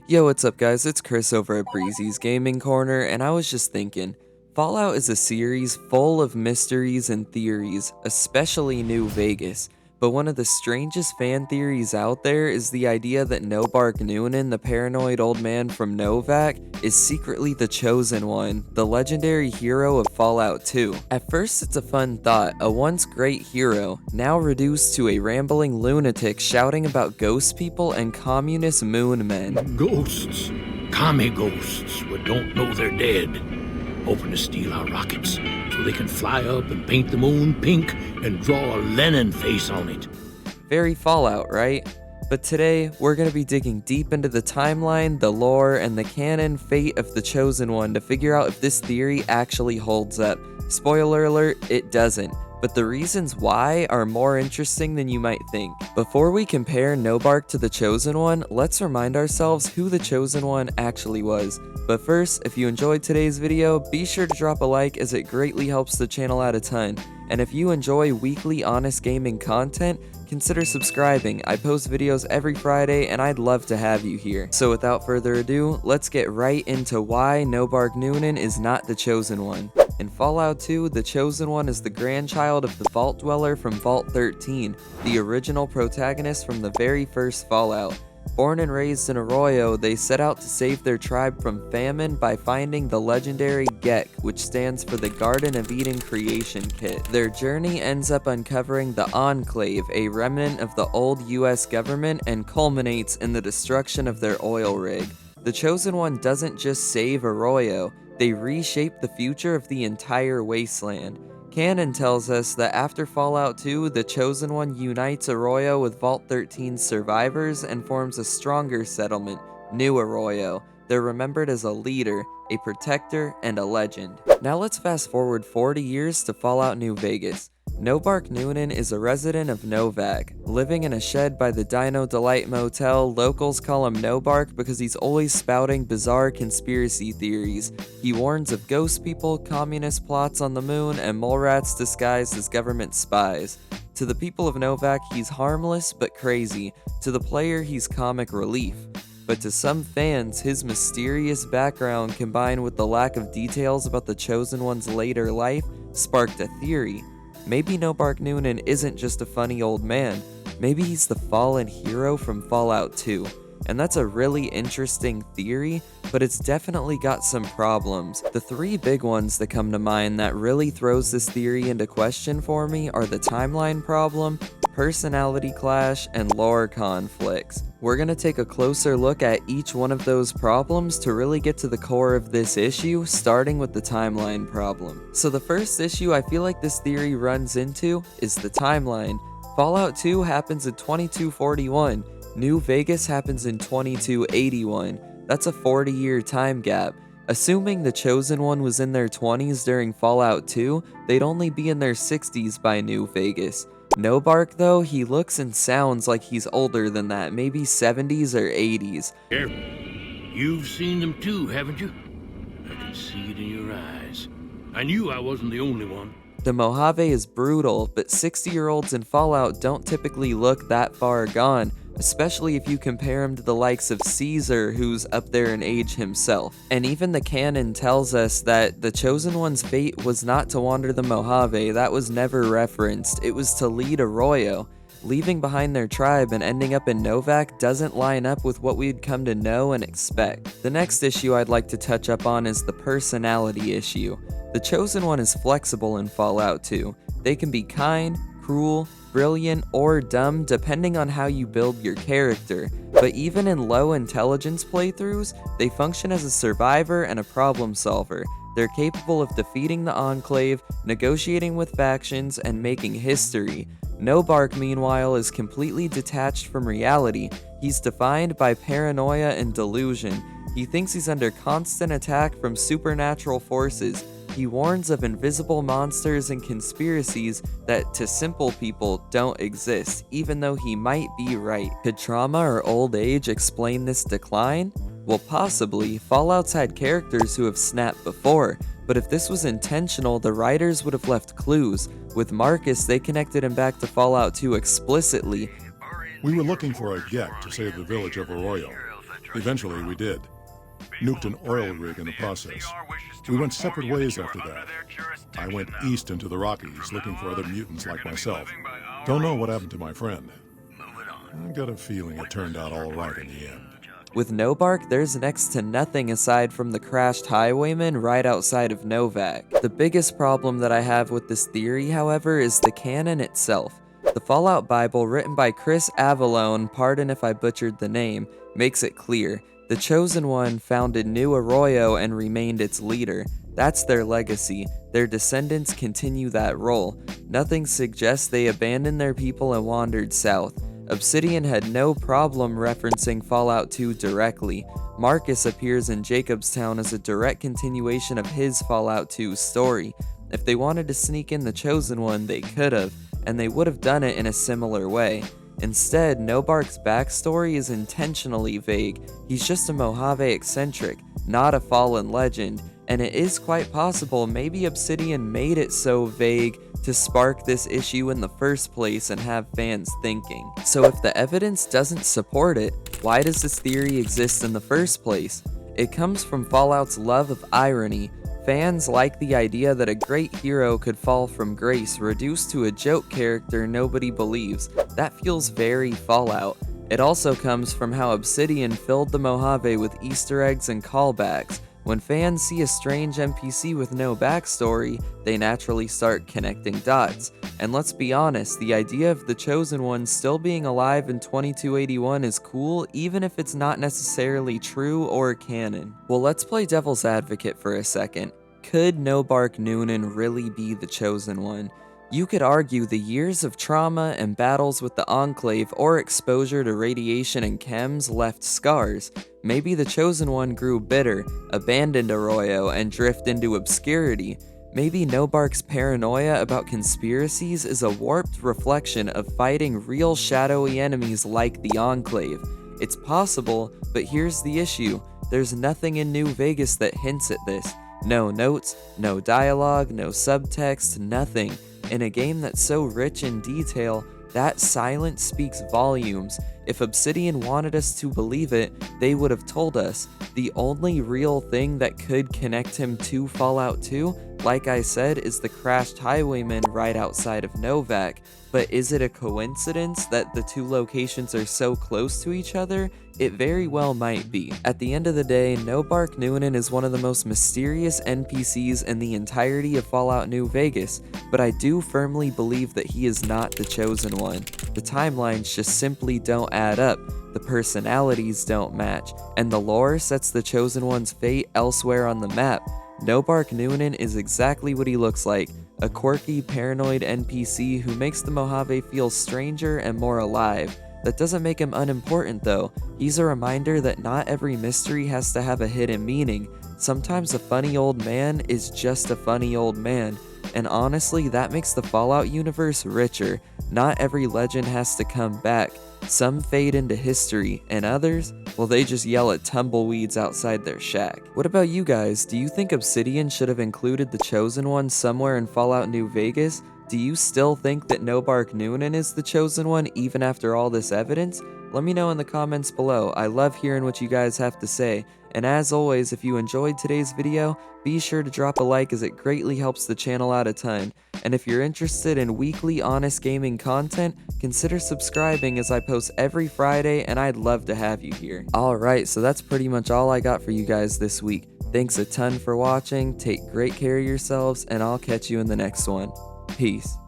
Yo, what's up guys, it's Chris over at Breezy's Gaming Corner, and I was just thinking, Fallout is a series full of mysteries and theories, especially New Vegas, but one of the strangest fan theories out there is the idea that No-Bark Noonan, the paranoid old man from NVAC, is secretly the Chosen One, the legendary hero of Fallout 2. At first it's a fun thought, a once great hero, now reduced to a rambling lunatic shouting about ghost people and communist moon men. Ghosts. Commie ghosts who don't know they're dead. Hoping to steal our rockets so they can fly up and paint the moon pink and draw a Lenin face on it. Very Fallout, right? But today, we're going to be digging deep into the timeline, the lore, and the canon fate of the Chosen One to figure out if this theory actually holds up. Spoiler alert, it doesn't. But the reasons why are more interesting than you might think. Before we compare No-Bark to the Chosen One, let's remind ourselves who the Chosen One actually was. But first, if you enjoyed today's video, be sure to drop a like as it greatly helps the channel out a ton. And if you enjoy weekly honest gaming content, consider subscribing. I post videos every Friday and I'd love to have you here. So without further ado, let's get right into why No-Bark Noonan is not the Chosen One. In Fallout 2, the Chosen One is the grandchild of the Vault Dweller from Vault 13, the original protagonist from the very first Fallout. Born and raised in Arroyo, they set out to save their tribe from famine by finding the legendary GEC, which stands for the Garden of Eden Creation Kit. Their journey ends up uncovering the Enclave, a remnant of the old US government, and culminates in the destruction of their oil rig. The Chosen One doesn't just save Arroyo, they reshape the future of the entire wasteland. Canon tells us that after Fallout 2, the Chosen One unites Arroyo with Vault 13's survivors and forms a stronger settlement, New Arroyo. They're remembered as a leader, a protector, and a legend. Now let's fast forward 40 years to Fallout New Vegas. No-Bark Noonan is a resident of NVAC. Living in a shed by the Dino Delight Motel, locals call him No-Bark because he's always spouting bizarre conspiracy theories. He warns of ghost people, communist plots on the moon, and mole rats disguised as government spies. To the people of NVAC, he's harmless but crazy. To the player, he's comic relief. But to some fans, his mysterious background combined with the lack of details about the Chosen One's later life sparked a theory. Maybe No-Bark Noonan isn't just a funny old man, maybe he's the fallen hero from Fallout 2. And that's a really interesting theory, but it's definitely got some problems. The three big ones that come to mind that really throws this theory into question for me are the timeline problem, personality clash, and lore conflicts. We're going to take a closer look at each one of those problems to really get to the core of this issue, starting with the timeline problem. So the first issue I feel like this theory runs into is the timeline. Fallout 2 happens in 2241, New Vegas happens in 2281. That's a 40-year time gap. Assuming the Chosen One was in their 20s during Fallout 2, they'd only be in their 60s by New Vegas. No-Bark though, he looks and sounds like he's older than that, maybe 70s or 80s. Here, you've seen them too, haven't you? I can see it in your eyes. I knew I wasn't the only one. The Mojave is brutal, but 60-year-olds in Fallout don't typically look that far gone, especially if you compare him to the likes of Caesar, who's up there in age himself. And even the canon tells us that the Chosen One's fate was not to wander the Mojave, that was never referenced, it was to lead Arroyo. Leaving behind their tribe and ending up in NVAC doesn't line up with what we'd come to know and expect. The next issue I'd like to touch up on is the personality issue. The Chosen One is flexible in Fallout 2. They can be kind, cruel, brilliant, or dumb depending on how you build your character. But even in low intelligence playthroughs, they function as a survivor and a problem solver. They're capable of defeating the Enclave, negotiating with factions, and making history. No-Bark, meanwhile, is completely detached from reality. He's defined by paranoia and delusion. He thinks he's under constant attack from supernatural forces. He warns of invisible monsters and conspiracies that to simple people don't exist, even though he might be right. Could trauma or old age explain this decline? Well, possibly. Fallout's had characters who have snapped before, but if this was intentional, the writers would have left clues. With Marcus, they connected him back to Fallout 2 explicitly. We were looking for a GEC to save the village of Arroyo. Eventually, we did. Nuked an oil rig in the process. We went separate ways after that. I went east into the Rockies looking for other mutants like myself. Don't know what happened to my friend. I got a feeling it turned out all right in the end. With No-Bark, there's next to nothing aside from the crashed highwayman right outside of NVAC. The biggest problem that I have with this theory, however, is the canon itself. The Fallout Bible, written by Chris Avallone, pardon if I butchered the name, makes it clear. The Chosen One founded New Arroyo and remained its leader. That's their legacy. Their descendants continue that role. Nothing suggests they abandoned their people and wandered south. Obsidian had no problem referencing Fallout 2 directly. Marcus appears in Jacobstown as a direct continuation of his Fallout 2 story. If they wanted to sneak in the Chosen One, they could've, and they would've done it in a similar way. Instead, No-Bark's backstory is intentionally vague. He's just a Mojave eccentric, not a fallen legend, and it is quite possible maybe Obsidian made it so vague to spark this issue in the first place and have fans thinking. So if the evidence doesn't support it, why does this theory exist in the first place? It comes from Fallout's love of irony. Fans like the idea that a great hero could fall from grace, reduced to a joke character nobody believes. That feels very Fallout. It also comes from how Obsidian filled the Mojave with Easter eggs and callbacks. When fans see a strange NPC with no backstory, they naturally start connecting dots. And let's be honest, the idea of the Chosen One still being alive in 2281 is cool, even if it's not necessarily true or canon. Well, let's play devil's advocate for a second. Could No-Bark Noonan really be the Chosen One? You could argue the years of trauma and battles with the Enclave or exposure to radiation and chems left scars. Maybe the Chosen One grew bitter, abandoned Arroyo, and drifted into obscurity. Maybe No-Bark's paranoia about conspiracies is a warped reflection of fighting real shadowy enemies like the Enclave. It's possible, but here's the issue. There's nothing in New Vegas that hints at this. No notes, no dialogue, no subtext, nothing. In a game that's so rich in detail, that silence speaks volumes. If Obsidian wanted us to believe it, they would have told us. The only real thing that could connect him to Fallout 2, like I said, is the crashed highwayman right outside of NVAC. But is it a coincidence that the two locations are so close to each other? It very well might be. At the end of the day, No-Bark Noonan is one of the most mysterious NPCs in the entirety of Fallout New Vegas, but I do firmly believe that he is not the Chosen One. The timelines just simply don't add up, the personalities don't match, and the lore sets the Chosen One's fate elsewhere on the map. No-Bark Noonan is exactly what he looks like, a quirky, paranoid NPC who makes the Mojave feel stranger and more alive. That doesn't make him unimportant though. He's a reminder that not every mystery has to have a hidden meaning. Sometimes a funny old man is just a funny old man. And honestly, that makes the Fallout universe richer. Not every legend has to come back. Some fade into history, and others, well, they just yell at tumbleweeds outside their shack. What about you guys? Do you think Obsidian should have included the Chosen One somewhere in Fallout New Vegas? Do you still think that No-Bark Noonan is the Chosen One even after all this evidence? Let me know in the comments below. I love hearing what you guys have to say. And as always, if you enjoyed today's video, be sure to drop a like as it greatly helps the channel out a ton. And if you're interested in weekly honest gaming content, consider subscribing as I post every Friday and I'd love to have you here. Alright, so that's pretty much all I got for you guys this week. Thanks a ton for watching, take great care of yourselves, and I'll catch you in the next one. Peace.